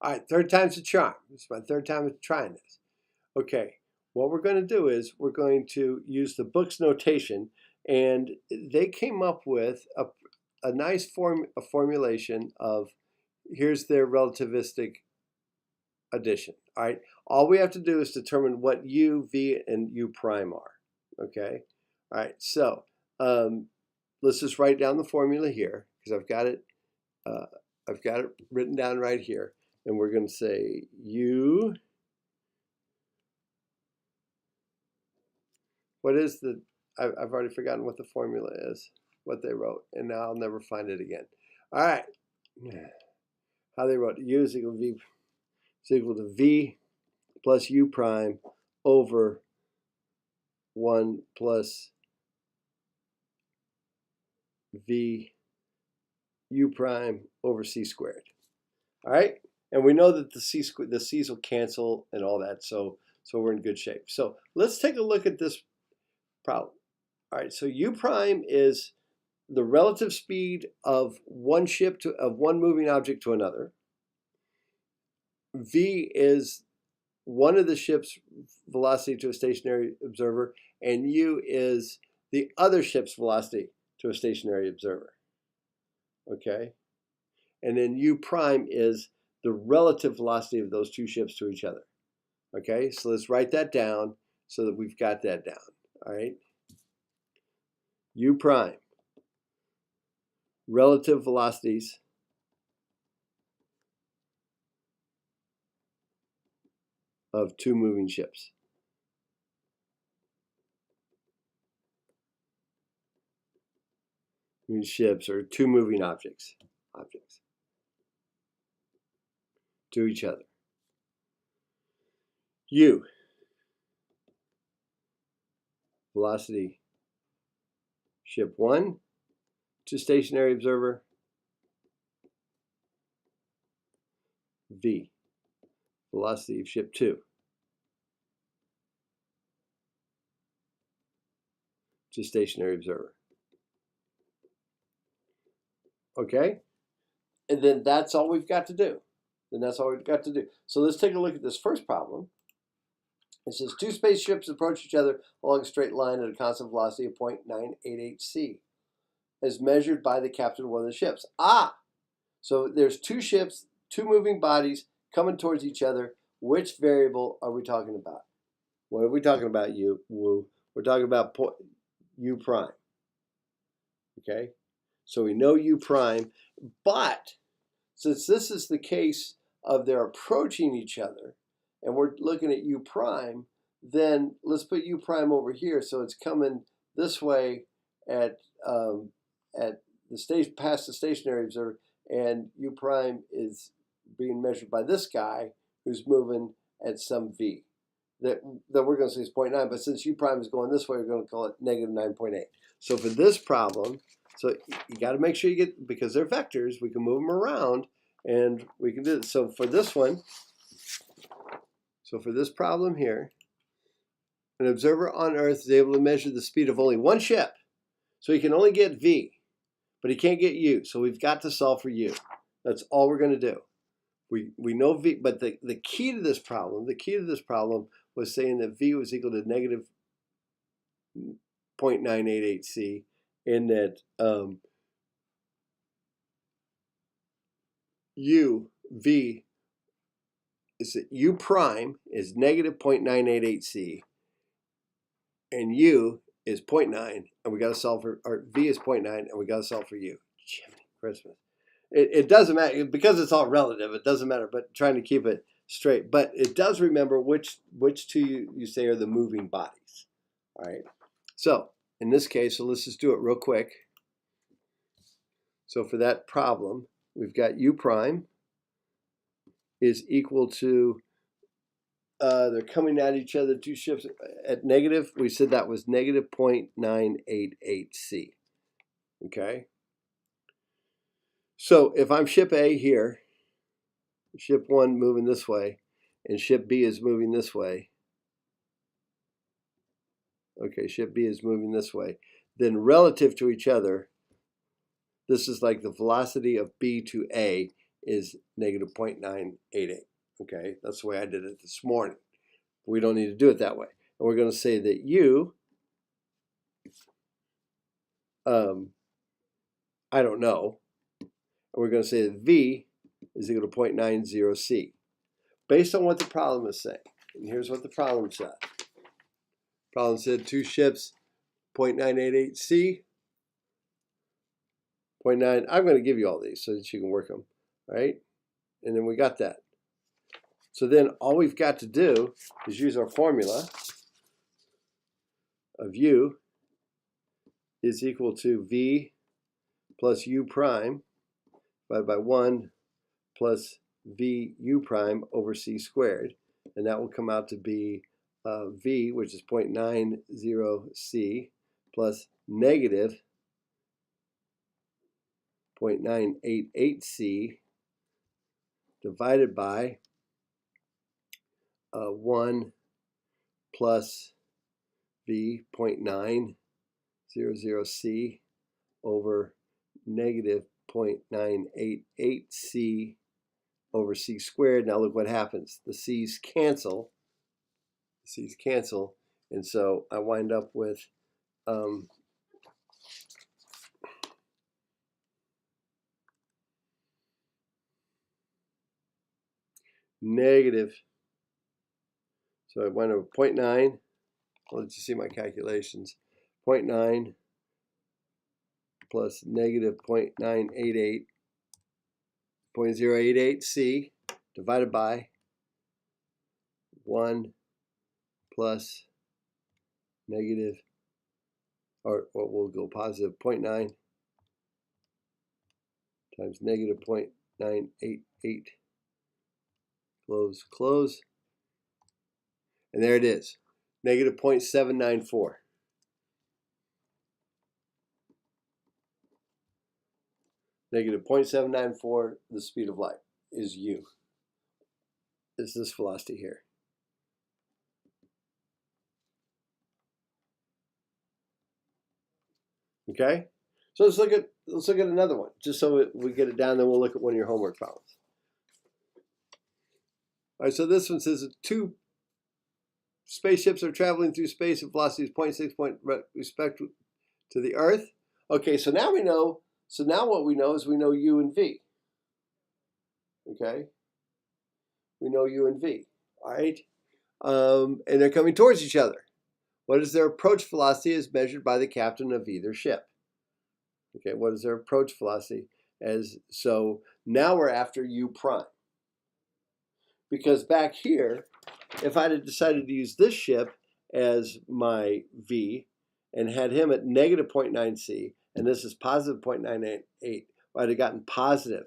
All right, third time's a charm. This is my third time trying this. Okay, what we're going to do is we're going to use the book's notation, and they came up with a nice formulation of, here's their relativistic addition. All right, all we have to do is determine what u, v, and u prime are. Okay, all right, so let's just write down the formula here because I've got it written down right here, and we're going to say u. What is the? I've already forgotten what the formula is, what they wrote, and now I'll never find it again. All right, how they wrote u is equal to v is equal to v plus u prime over 1 plus v u prime over c squared. All right, and we know that the c's will cancel and all that, so we're in good shape. So let's take a look at this problem. All right, so u prime is the relative speed of one ship of one moving object to another. V is one of the ship's velocity to a stationary observer, and u is the other ship's velocity to a stationary observer. Okay, and then u prime is the relative velocity of those two ships to each other. Okay, so let's write that down so that we've got that down. All right, u prime, relative velocities of two moving ships. Moving ships or two moving objects to each other. U, velocity ship 1 to stationary observer. V, velocity of ship 2 to stationary observer. Okay, and then that's all we've got to do. So let's take a look at this first problem. It says two spaceships approach each other along a straight line at a constant velocity of 0.988 c, as measured by the captain of one of the ships. So there's two ships, two moving bodies coming towards each other. Which variable are we talking about? What are we talking about, Woo? We're talking about u prime. Okay, so we know u prime, but since this is the case of they're approaching each other, and we're looking at u prime, then let's put u prime over here. So it's coming this way at the station past the stationary observer, and u prime is being measured by this guy who's moving at some v that we're going to say is 0.9. But since u prime is going this way, we're going to call it negative 9.8. So for this problem, so you got to make sure you get, because they're vectors, we can move them around and we can do this. So for this one, so for this problem here, an observer on Earth is able to measure the speed of only one ship. So he can only get v, but he can't get u. So we've got to solve for u. That's all we're going to do. We know v, but the key to this problem, was saying that v was equal to negative 0.988 c, in that v is that u prime is negative 0.988 c, and u is 0.9, and we got to solve for, or v is 0.9, and we got to solve for u. Jiminy Christmas. It doesn't matter, because it's all relative, it doesn't matter, but trying to keep it straight. But it does remember which two you say are the moving bodies. All right. So in this case, so let's just do it real quick. So for that problem, we've got u prime is equal to, they're coming at each other, two ships at negative, we said that was negative 0.988 c. Okay. So if I'm ship A here, ship 1 moving this way, and ship B is moving this way. Okay, ship B is moving this way. Then relative to each other, this is like the velocity of B to A, is negative 0.988. Okay, that's the way I did it this morning. We don't need to do it that way. And we're going to say that U, I don't know. And we're going to say that V is equal to 0.90C. Based on what the problem is saying. And here's what the problem said. Problem said 2 ships, 0.988C, 0.9. I'm going to give you all these so that you can work them, right? And then we got that. So then all we've got to do is use our formula of U is equal to V plus U prime divided by 1 plus V U prime over C squared. And that will come out to be V, which is 0.90C, plus negative 0.988C divided by 1 plus V 0.900C over negative 0.988C over C squared. Now look what happens. The C's cancel. And so I wind up with negative. So I wind up with 0.9. Let's just see my calculations. 0.9 plus negative 0.988, 0.088C divided by 1 plus negative, or we'll go positive 0.9 times negative 0.988. Close. And there it is, negative 0.794. Negative 0.794, the speed of light is U. Is this velocity here. Okay? So let's look at another one, just so we get it down, then we'll look at one of your homework problems. All right, so this one says that 2 spaceships are traveling through space at velocities 0.6 point respect to the Earth. Okay, so now we know. So now what we know is we know U and V. Okay, we know U and V. All right, and they're coming towards each other. What is their approach velocity as measured by the captain of either ship? Okay, what is their approach velocity? So now we're after U prime. Because back here, if I'd have decided to use this ship as my V and had him at negative 0.9C, and this is positive 0.988, I'd have gotten positive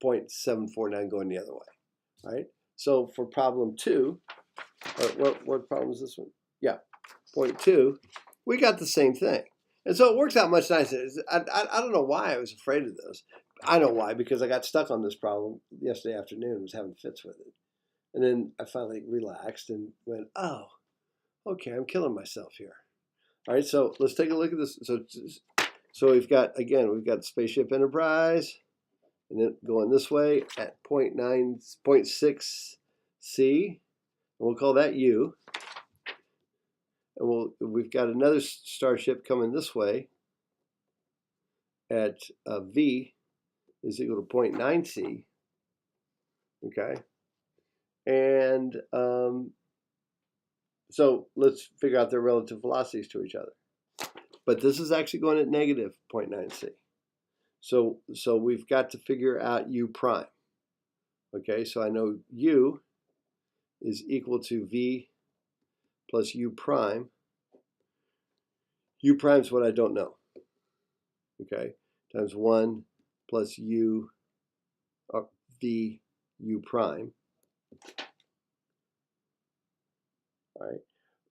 0.749 going the other way, right? So for problem 2, what problem is this one? Yeah, 0.2, we got the same thing. And so it works out much nicer. I don't know why I was afraid of this. I know why, because I got stuck on this problem yesterday afternoon and was having fits with it. And then I finally relaxed and went, oh, okay, I'm killing myself here. All right, so let's take a look at this. So we've got Spaceship Enterprise, and then going this way at 0.6C, and we'll call that U. And we've got another starship coming this way at V is equal to 0.9C. Okay, and so let's figure out their relative velocities to each other. But this is actually going at negative 0.9C. So we've got to figure out U prime. Okay, so I know U is equal to V plus U prime. U prime is what I don't know. Okay, times 1 plus U V U prime. All right.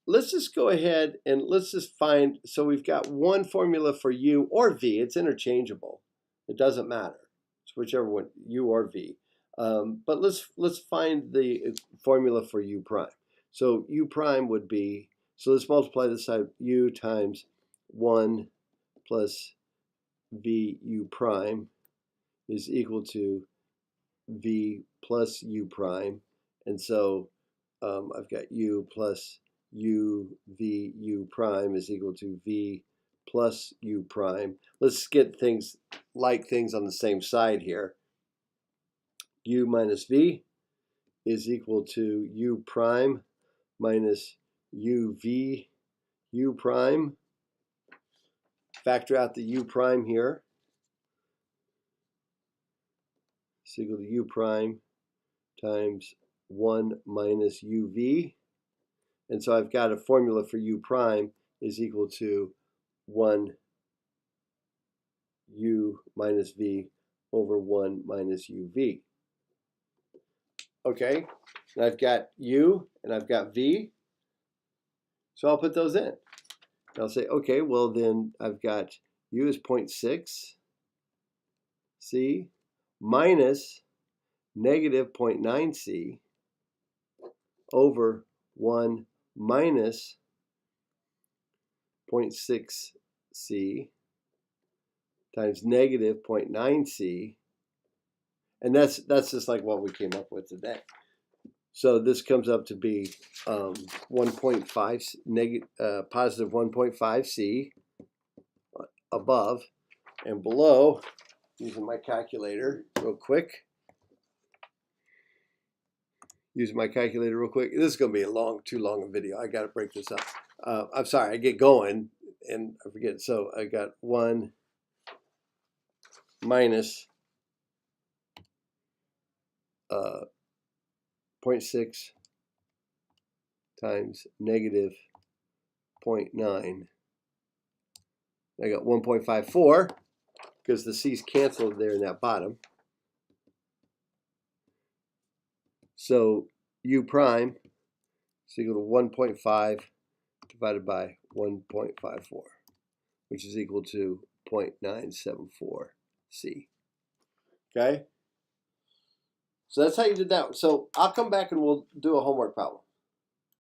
Let's just go ahead and let's just find, so we've got one formula for U or V. It's interchangeable. It doesn't matter. It's whichever one, U or V. But let's find the formula for U prime. So U prime would be, so let's multiply this side, U times 1 plus V U prime is equal to v plus u prime. And so I've got u plus u v u prime is equal to v plus u prime. Let's get things on the same side here. U minus v is equal to u prime minus uv u prime. Factor out the u prime here. It's equal to u prime times 1 minus uv. And so I've got a formula for u prime is equal to 1 u minus v over 1 minus uv. Okay, and I've got u and I've got v. So I'll put those in. I'll say, okay, well then I've got u is 0.6 c minus negative 0.9 c over 1 minus 0.6 c times negative 0.9 c, and that's just like what we came up with today. So this comes up to be 1.5 positive 1.5 c above, and below, using my calculator real quick. This is going to be too long a video. I got to break this up. I'm sorry, I get going and I forget. So I got 1 minus 0.6 times negative 0.9. I got 1.54 because the c's canceled there in that bottom. So u prime is equal to 1.5 divided by 1.54, which is equal to 0.974 c. Okay? So that's how you did that. So I'll come back and we'll do a homework problem.